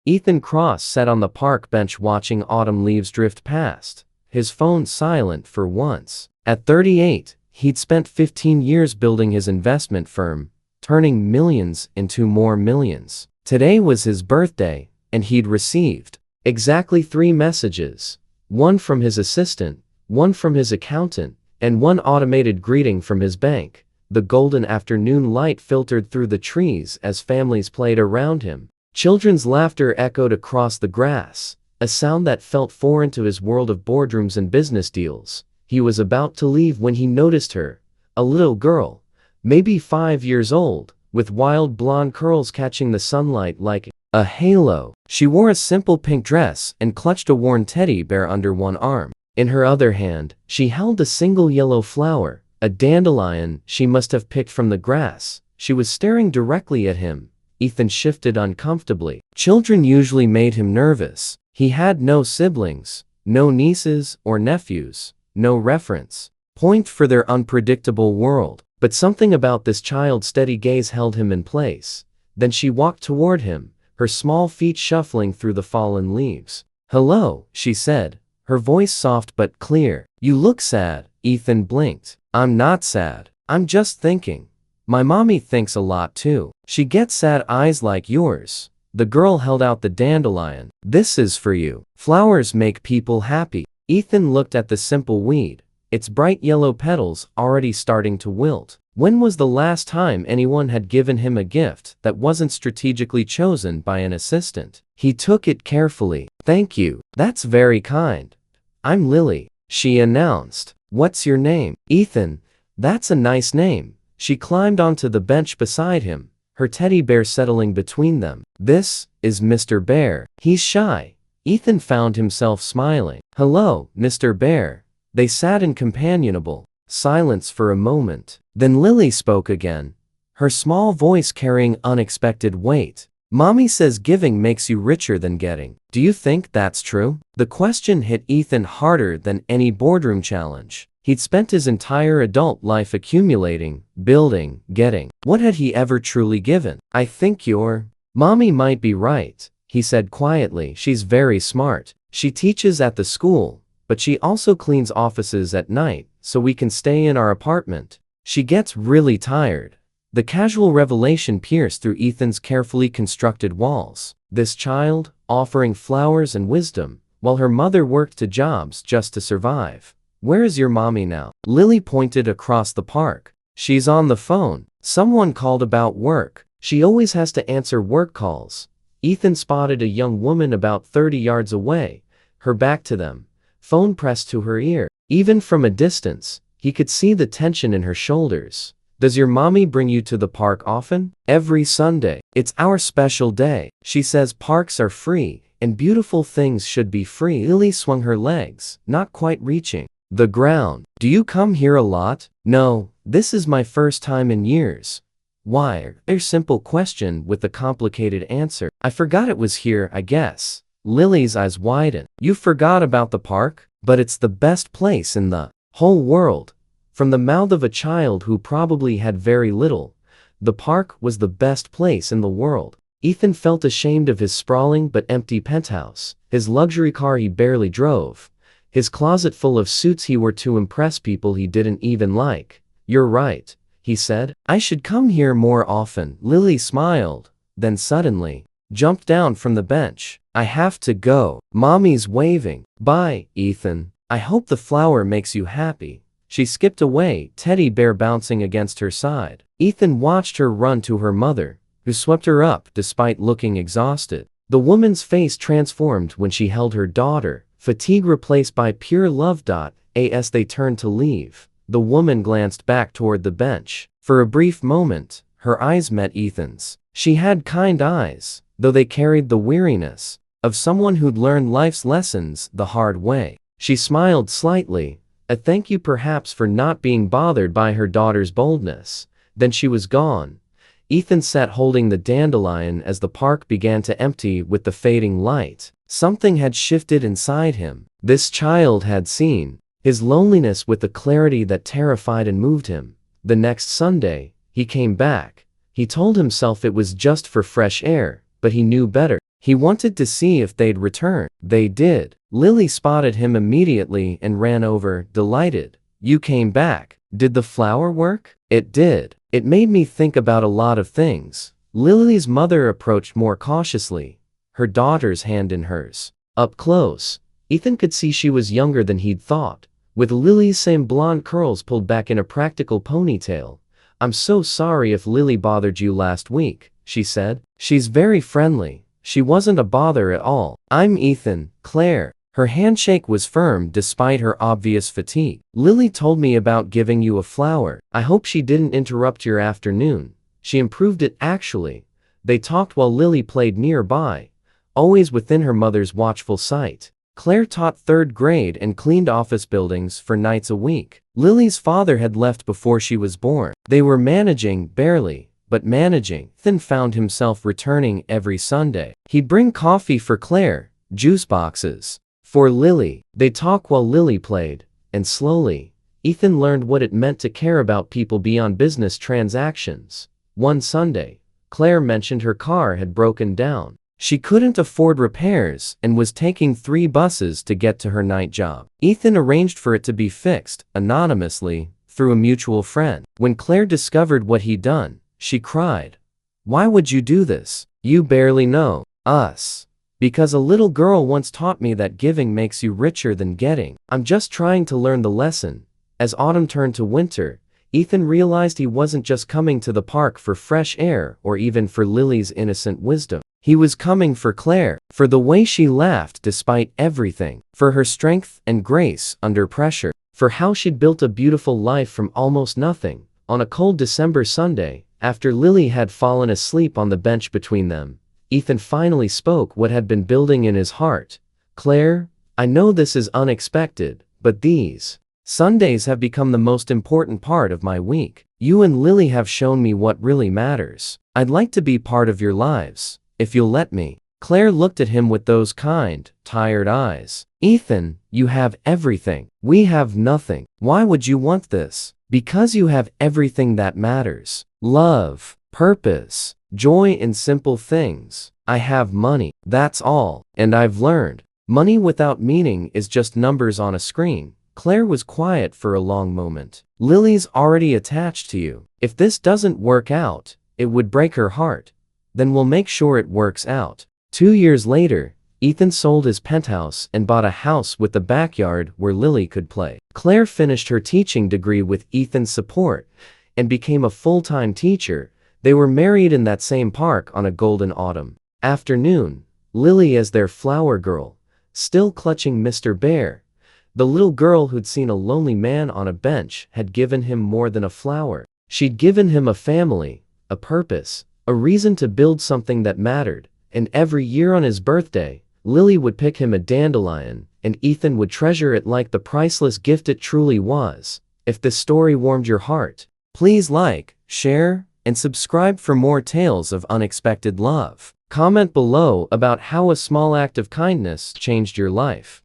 Ethan Cross sat on the park bench watching autumn leaves drift past, his phone silent for once. At 38, he'd spent 15 years building his investment firm, turning millions into more millions. Today was his birthday, and he'd received exactly 3 messages. One from his assistant, one from his accountant, and one automated greeting from his bank. The golden afternoon light filtered through the trees as families played around him. Children's laughter echoed across the grass, a sound that felt foreign to his world of boardrooms and business deals. He was about to leave when he noticed her, a little girl, maybe 5 years old, with wild blonde curls catching the sunlight like a halo. She wore a simple pink dress and clutched a worn teddy bear under one arm. In her other hand, she held a single yellow flower, a dandelion she must have picked from the grass. She was staring directly at him. Ethan shifted uncomfortably. Children usually made him nervous. He had no siblings, no nieces or nephews, no reference point for their unpredictable world. But something about this child's steady gaze held him in place. Then she walked toward him, her small feet shuffling through the fallen leaves. "Hello," she said, her voice soft but clear. "You look sad." Ethan blinked. "I'm not sad. I'm just thinking. My mommy thinks a lot too. She gets sad eyes like yours." The girl held out the dandelion. "This is for you. Flowers make people happy." Ethan looked at the simple weed, its bright yellow petals already starting to wilt. When was the last time anyone had given him a gift that wasn't strategically chosen by an assistant? He took it carefully. "Thank you. That's very kind. I'm Lily," she announced. "What's your name?" "Ethan." "That's a nice name." She climbed onto the bench beside him, her teddy bear settling between them. "This is Mr. Bear. He's shy." Ethan found himself smiling. "Hello, Mr. Bear." They sat in companionable silence for a moment. Then Lily spoke again, her small voice carrying unexpected weight. "Mommy says giving makes you richer than getting. Do you think that's true?" The question hit Ethan harder than any boardroom challenge. He'd spent his entire adult life accumulating, building, getting. What had he ever truly given? "I think your mommy might be right," he said quietly. "She's very smart. She teaches at the school, but she also cleans offices at night so we can stay in our apartment. She gets really tired." The casual revelation pierced through Ethan's carefully constructed walls. This child, offering flowers and wisdom, while her mother worked 2 jobs just to survive. "Where is your mommy now?" Lily pointed across the park. "She's on the phone. Someone called about work. She always has to answer work calls." Ethan spotted a young woman about 30 yards away, her back to them, phone pressed to her ear. Even from a distance, he could see the tension in her shoulders. "Does your mommy bring you to the park often?" "Every Sunday. It's our special day. She says parks are free, and beautiful things should be free." Lily swung her legs, not quite reaching the ground. "Do you come here a lot?" "No, this is my first time in years." "Why?" A simple question with a complicated answer. "I forgot it was here, I guess." Lily's eyes widened. "You forgot about the park? But it's the best place in the whole world." From the mouth of a child who probably had very little, the park was the best place in the world. Ethan felt ashamed of his sprawling but empty penthouse, his luxury car he barely drove, his closet full of suits he wore to impress people he didn't even like. "You're right," he said. "I should come here more often." Lily smiled, then suddenly jumped down from the bench. "I have to go. Mommy's waving." "Bye, Ethan. I hope the flower makes you happy." She skipped away, teddy bear bouncing against her side. Ethan watched her run to her mother, who swept her up despite looking exhausted. The woman's face transformed when she held her daughter, fatigue replaced by pure love. As they turned to leave, the woman glanced back toward the bench. For a brief moment, her eyes met Ethan's. She had kind eyes, though they carried the weariness of someone who'd learned life's lessons the hard way. She smiled slightly, a thank you perhaps for not being bothered by her daughter's boldness. Then she was gone. Ethan sat holding the dandelion as the park began to empty with the fading light. Something had shifted inside him. This child had seen his loneliness with a clarity that terrified and moved him. The next Sunday, he came back. He told himself it was just for fresh air, but he knew better. He wanted to see if they'd return. They did. Lily spotted him immediately and ran over, delighted. "You came back. Did the flower work?" "It did. It made me think about a lot of things." Lily's mother approached more cautiously, her daughter's hand in hers. Up close, Ethan could see she was younger than he'd thought, with Lily's same blonde curls pulled back in a practical ponytail. "I'm so sorry if Lily bothered you last week," she said. "She's very friendly. She wasn't a bother at all. I'm Ethan, Claire." Her handshake was firm despite her obvious fatigue. "Lily told me about giving you a flower. I hope she didn't interrupt your afternoon. She improved it actually." They talked while Lily played nearby, always within her mother's watchful sight. Claire taught 3rd grade and cleaned office buildings for nights a week. Lily's father had left before she was born. They were managing, barely, but managing. Ethan found himself returning every Sunday. He'd bring coffee for Claire, juice boxes for Lily. They'd talk while Lily played, and slowly, Ethan learned what it meant to care about people beyond business transactions. One Sunday, Claire mentioned her car had broken down. She couldn't afford repairs and was taking 3 buses to get to her night job. Ethan arranged for it to be fixed, anonymously, through a mutual friend. When Claire discovered what he'd done, she cried, "Why would you do this? You barely know us." "Because a little girl once taught me that giving makes you richer than getting. I'm just trying to learn the lesson." As autumn turned to winter, Ethan realized he wasn't just coming to the park for fresh air or even for Lily's innocent wisdom. He was coming for Claire, for the way she laughed despite everything, for her strength and grace under pressure, for how she'd built a beautiful life from almost nothing. On a cold December Sunday, after Lily had fallen asleep on the bench between them, Ethan finally spoke what had been building in his heart. "Claire, I know this is unexpected, but these Sundays have become the most important part of my week. You and Lily have shown me what really matters. I'd like to be part of your lives, if you'll let me." Claire looked at him with those kind, tired eyes. "Ethan, you have everything. We have nothing. Why would you want this?" "Because you have everything that matters. Love, purpose, joy in simple things. I have money, that's all. And I've learned, money without meaning is just numbers on a screen." Claire was quiet for a long moment. "Lily's already attached to you. If this doesn't work out, it would break her heart. Then we'll make sure it works out." 2 years later, Ethan sold his penthouse and bought a house with a backyard where Lily could play. Claire finished her teaching degree with Ethan's support and became a full-time teacher. They were married in that same park on a golden autumn afternoon, Lily as their flower girl, still clutching Mr. Bear. The little girl who'd seen a lonely man on a bench had given him more than a flower. She'd given him a family, a purpose, a reason to build something that mattered. And every year on his birthday, Lily would pick him a dandelion, and Ethan would treasure it like the priceless gift it truly was. If this story warmed your heart, please like, share, and subscribe for more tales of unexpected love. Comment below about how a small act of kindness changed your life.